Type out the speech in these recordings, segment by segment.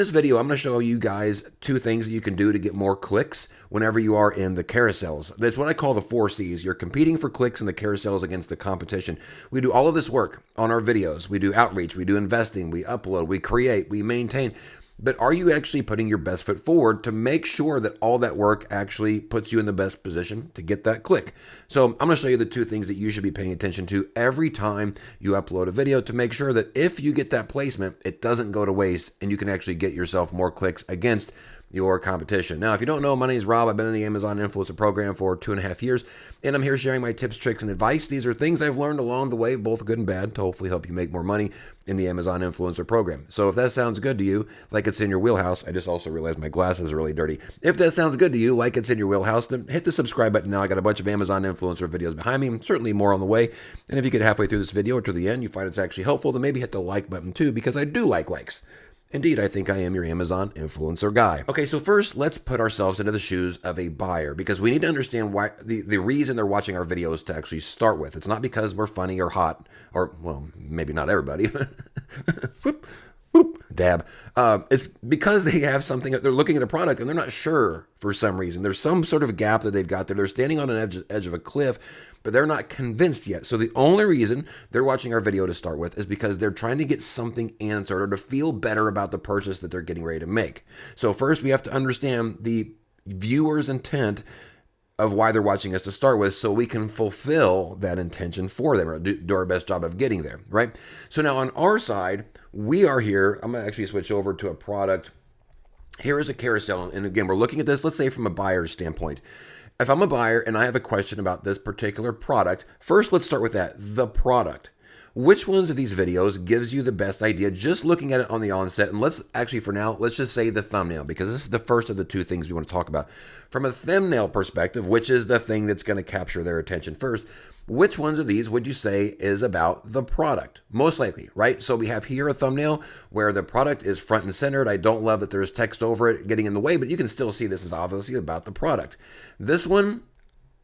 In this video, I'm going to show you guys two things that you can do to get more clicks whenever you are in the carousels. That's what I call the 4Cs. You're competing for clicks in the carousels against the competition. We do all of this work on our videos. We do outreach, we do investing, we upload, we create, we maintain. But are you actually putting your best foot forward to make sure that all that work actually puts you in the best position to get that click? So I'm going to show you the two things that you should be paying attention to every time you upload a video to make sure that if you get that placement, it doesn't go to waste and you can actually get yourself more clicks against your competition. Now, if you don't know, my name is Rob. I've been in the Amazon Influencer Program for 2.5 years, and I'm here sharing my tips, tricks, and advice. These are things I've learned along the way, both good and bad, to hopefully help you make more money in the Amazon Influencer Program. So if that sounds good to you, like it's in your wheelhouse, I just also realized my glasses are really dirty. If that sounds good to you, like it's in your wheelhouse, then hit the subscribe button now. I got a bunch of Amazon Influencer videos behind me, certainly more on the way. And if you get halfway through this video or to the end, you find it's actually helpful, then maybe hit the like button too, because I do like likes. Indeed, I think I am your Amazon influencer guy. Okay, so first, let's put ourselves into the shoes of a buyer because we need to understand why the reason they're watching our videos to actually start with. It's not because we're funny or hot, or, well, maybe not everybody. Whoop, whoop, dab. It's because they have something, they're looking at a product and they're not sure for some reason. There's some sort of gap that they've got there. They're standing on an edge of a cliff, but they're not convinced yet. So the only reason they're watching our video to start with is because they're trying to get something answered or to feel better about the purchase that they're getting ready to make. So first we have to understand the viewer's intent of why they're watching us to start with so we can fulfill that intention for them or do our best job of getting there, right? So now on our side, we are here. I'm going to actually switch over to a product. Here is a carousel. And again, we're looking at this, let's say from a buyer's standpoint. If I'm a buyer and I have a question about this particular product, first let's start with that, the product. Which ones of these videos gives you the best idea just looking at it on the onset? And let's actually, for now, let's just say the thumbnail because this is the first of the two things we want to talk about. From a thumbnail perspective, which is the thing that's going to capture their attention first, which ones of these would you say is about the product? Most likely, right? So we have here a thumbnail where the product is front and centered. I don't love that there's text over it getting in the way, but you can still see this is obviously about the product. This one,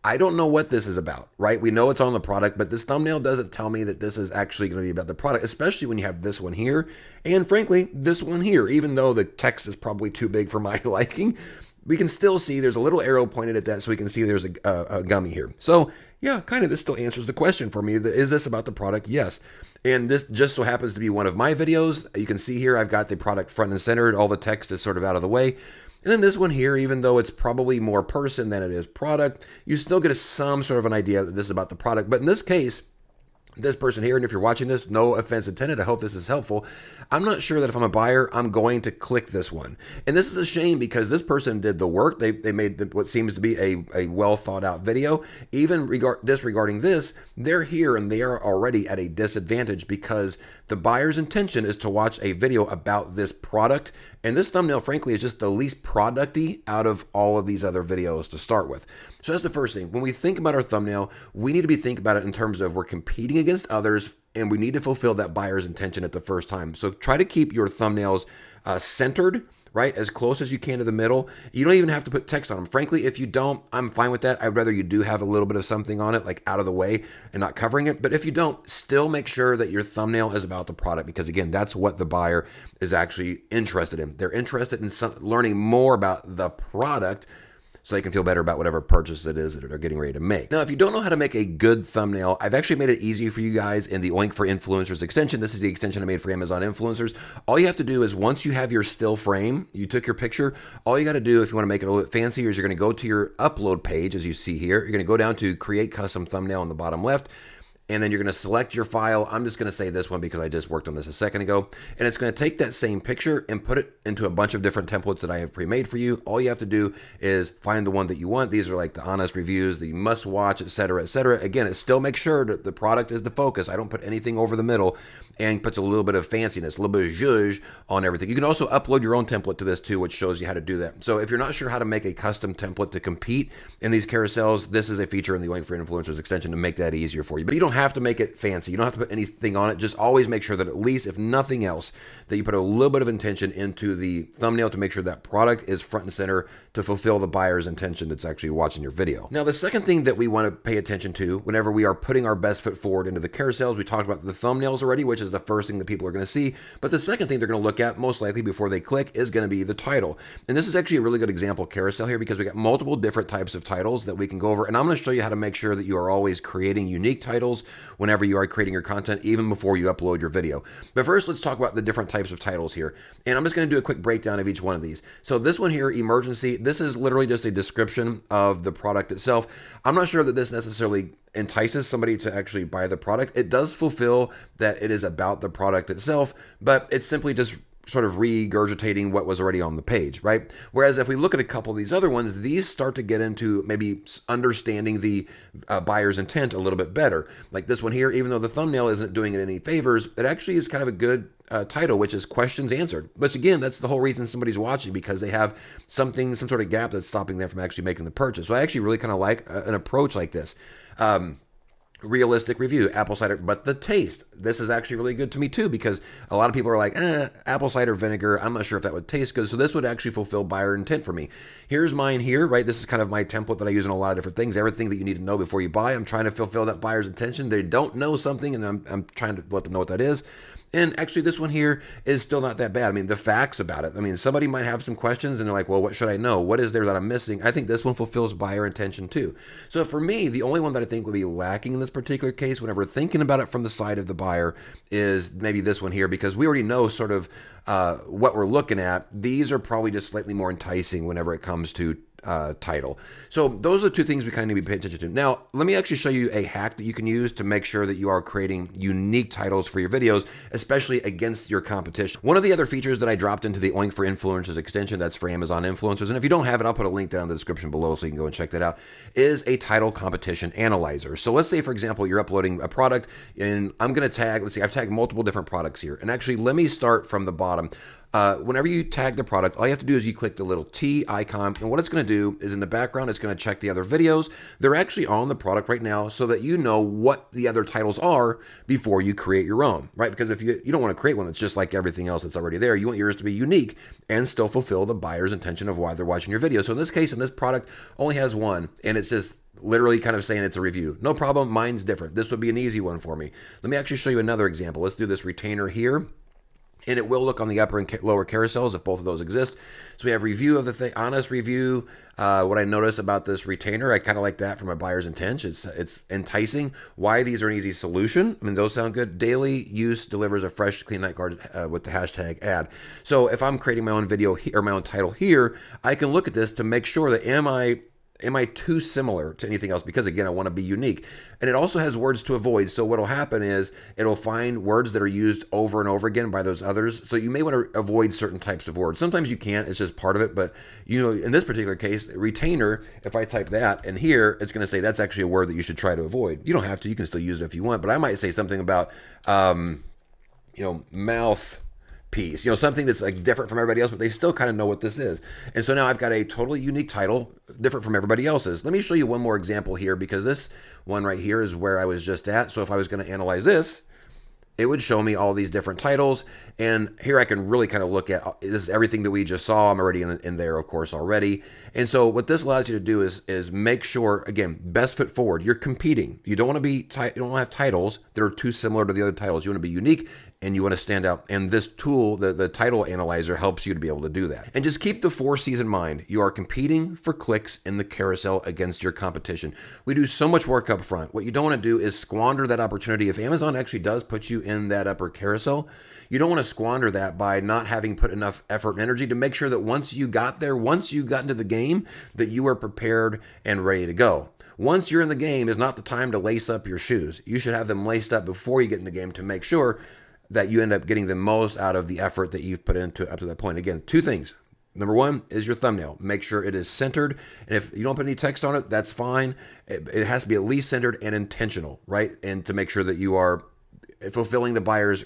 I don't know what this is about, right? We know it's on the product, but this thumbnail doesn't tell me that this is actually going to be about the product, especially when you have this one here. And frankly, this one here, even though the text is probably too big for my liking, we can still see there's a little arrow pointed at that so we can see there's a gummy here. So yeah, kind of this still answers the question for me. Is this about the product? Yes. And this just so happens to be one of my videos. You can see here I've got the product front and centered. All the text is sort of out of the way. And then this one here, even though it's probably more person than it is product, you still get some sort of an idea that this is about the product. But in this case, this person here, and if you're watching this, no offense intended, I hope this is helpful. I'm not sure that if I'm a buyer, I'm going to click this one. And this is a shame because this person did the work. They made what seems to be a well thought out video. Even disregarding this, they're here and they are already at a disadvantage because the buyer's intention is to watch a video about this product. And this thumbnail, frankly, is just the least producty out of all of these other videos to start with. So that's the first thing. When we think about our thumbnail, we need to be thinking about it in terms of we're competing against others and we need to fulfill that buyer's intention at the first time. So try to keep your thumbnails centered, right? As close as you can to the middle. You don't even have to put text on them. Frankly, if you don't, I'm fine with that. I'd rather you do have a little bit of something on it, like out of the way and not covering it. But if you don't, still make sure that your thumbnail is about the product because again, that's what the buyer is actually interested in. They're interested in learning more about the product so they can feel better about whatever purchase it is that they're getting ready to make. Now, if you don't know how to make a good thumbnail, I've actually made it easy for you guys in the Oink for Influencers extension. This is the extension I made for Amazon influencers. All you have to do is once you have your still frame, you took your picture, all you got to do if you want to make it a little bit fancier is you're going to go to your upload page, as you see here. You're going to go down to create custom thumbnail on the bottom left. And then you're going to select your file. I'm just going to say this one because I just worked on this a second ago. And it's going to take that same picture and put it into a bunch of different templates that I have pre-made for you. All you have to do is find the one that you want. These are like the honest reviews, the must watch, etc., etc. Again, it still makes sure that the product is the focus. I don't put anything over the middle and puts a little bit of fanciness, a little bit of zhuzh on everything. You can also upload your own template to this too, which shows you how to do that. So if you're not sure how to make a custom template to compete in these carousels, this is a feature in the Oink for Influencers extension to make that easier for you. But you don't have to make it fancy. You don't have to put anything on it. Just always make sure that at least, if nothing else, that you put a little bit of intention into the thumbnail to make sure that product is front and center to fulfill the buyer's intention that's actually watching your video. Now, the second thing that we want to pay attention to whenever we are putting our best foot forward into the carousels, we talked about the thumbnails already, which is the first thing that people are going to see. But the second thing they're going to look at, most likely before they click, is going to be the title. And this is actually a really good example carousel here because we got multiple different types of titles that we can go over. And I'm going to show you how to make sure that you are always creating unique titles whenever you are creating your content, even before you upload your video. But first, let's talk about the different types of titles here. And I'm just going to do a quick breakdown of each one of these. So this one here, emergency, this is literally just a description of the product itself. I'm not sure that this necessarily entices somebody to actually buy the product. It does fulfill that it is about the product itself, but it's simply just sort of regurgitating what was already on the page, right? Whereas if we look at a couple of these other ones, these start to get into maybe understanding the buyer's intent a little bit better. Like this one here, even though the thumbnail isn't doing it any favors, it actually is kind of a good title, which is questions answered. But again, that's the whole reason somebody's watching, because they have some sort of gap that's stopping them from actually making the purchase. So I actually really kind of like an approach like this. Realistic review, apple cider, but the taste. This is actually really good to me too, because a lot of people are like, apple cider vinegar, I'm not sure if that would taste good. So this would actually fulfill buyer intent for me. Here's mine here, right? This is kind of my template that I use in a lot of different things. Everything that you need to know before you buy. I'm trying to fulfill that buyer's intention. They don't know something, and I'm trying to let them know what that is. And actually, this one here is still not that bad. I mean, the facts about it. I mean, somebody might have some questions and they're like, well, what should I know? What is there that I'm missing? I think this one fulfills buyer intention too. So for me, the only one that I think would be lacking in this particular case, whenever thinking about it from the side of the buyer, is maybe this one here, because we already know sort of what we're looking at. These are probably just slightly more enticing whenever it comes to title. So those are the two things we kind of need to pay attention to. Now, let me actually show you a hack that you can use to make sure that you are creating unique titles for your videos, especially against your competition. One of the other features that I dropped into the Oink for Influencers extension, that's for Amazon influencers, and if you don't have it, I'll put a link down in the description below so you can go and check that out, is a title competition analyzer. So let's say, for example, you're uploading a product, and I'm going to tag, let's see, I've tagged multiple different products here. And actually, let me start from the bottom. Whenever you tag the product, all you have to do is you click the little T icon, and what it's going to do is in the background, it's going to check the other videos. They're actually on the product right now so that you know what the other titles are before you create your own, right? Because if you don't want to create one that's just like everything else that's already there, you want yours to be unique and still fulfill the buyer's intention of why they're watching your video. So in this case, this product only has one, and it's just literally kind of saying it's a review. No problem, mine's different. This would be an easy one for me. Let me actually show you another example. Let's do this retainer here. And it will look on the upper and lower carousels if both of those exist. So we have review of the thing, honest review. What I noticed about this retainer, I kind of like that from a buyer's intent. It's enticing. Why these are an easy solution. I mean, those sound good. Daily use delivers a fresh, clean night guard with the hashtag ad. So if I'm creating my own video or my own title here, I can look at this to make sure that am I too similar to anything else? Because again, I want to be unique. And it also has words to avoid. So what will happen is it'll find words that are used over and over again by those others. So you may want to avoid certain types of words. Sometimes you can't, it's just part of it. But you know, in this particular case, retainer, if I type that and here, it's going to say that's actually a word that you should try to avoid. You don't have to, you can still use it if you want, but I might say something about, mouth piece, something that's like different from everybody else, but they still kind of know what this is. And so now I've got a totally unique title, different from everybody else's. Let me show you one more example here, because this one right here is where I was just at. So if I was going to analyze this, it would show me all these different titles. And here I can really kind of look at, this is everything that we just saw. I'm already in there, of course, already. And so what this allows you to do is make sure, again, best foot forward. You're competing. You don't want to you don't want to have titles that are too similar to the other titles. You want to be unique and you want to stand out. And this tool, the title analyzer, helps you to be able to do that. And just keep the 4 C's in mind. You are competing for clicks in the carousel against your competition. We do so much work up front. What you don't want to do is squander that opportunity. If Amazon actually does put you in that upper carousel, you don't want to squander that by not having put enough effort and energy to make sure that once you got there, once you got into the game, that you are prepared and ready to go. Once you're in the game is not the time to lace up your shoes. You should have them laced up before you get in the game to make sure that you end up getting the most out of the effort that you've put into up to that point. Again, 2 things. Number 1 is your thumbnail. Make sure it is centered. And if you don't put any text on it, that's fine. It has to be at least centered and intentional, right? And to make sure that you are fulfilling the buyer's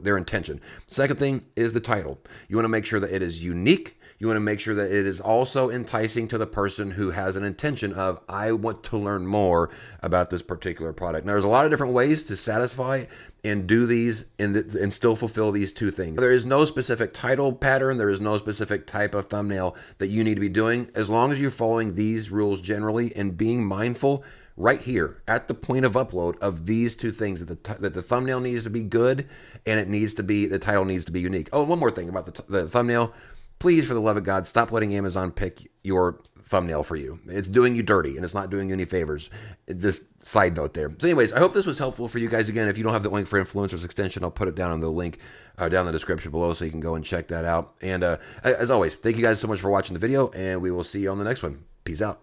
their intention. Second thing is the title. You want to make sure that it is unique. You want to make sure that it is also enticing to the person who has an intention of, I want to learn more about this particular product. Now, there's a lot of different ways to satisfy and do these and still fulfill these two things. There is no specific title pattern. There is no specific type of thumbnail that you need to be doing. As long as you're following these rules generally and being mindful right here at the point of upload of these two things, that the thumbnail needs to be good and the title needs to be unique. Oh, one more thing about the thumbnail. Please, for the love of God, stop letting Amazon pick your thumbnail for you. It's doing you dirty, and it's not doing you any favors. Just side note there. So anyways, I hope this was helpful for you guys. Again, if you don't have the link for Influencers Extension, I'll put it down in the link down in the description below so you can go and check that out. And as always, thank you guys so much for watching the video, and we will see you on the next one. Peace out.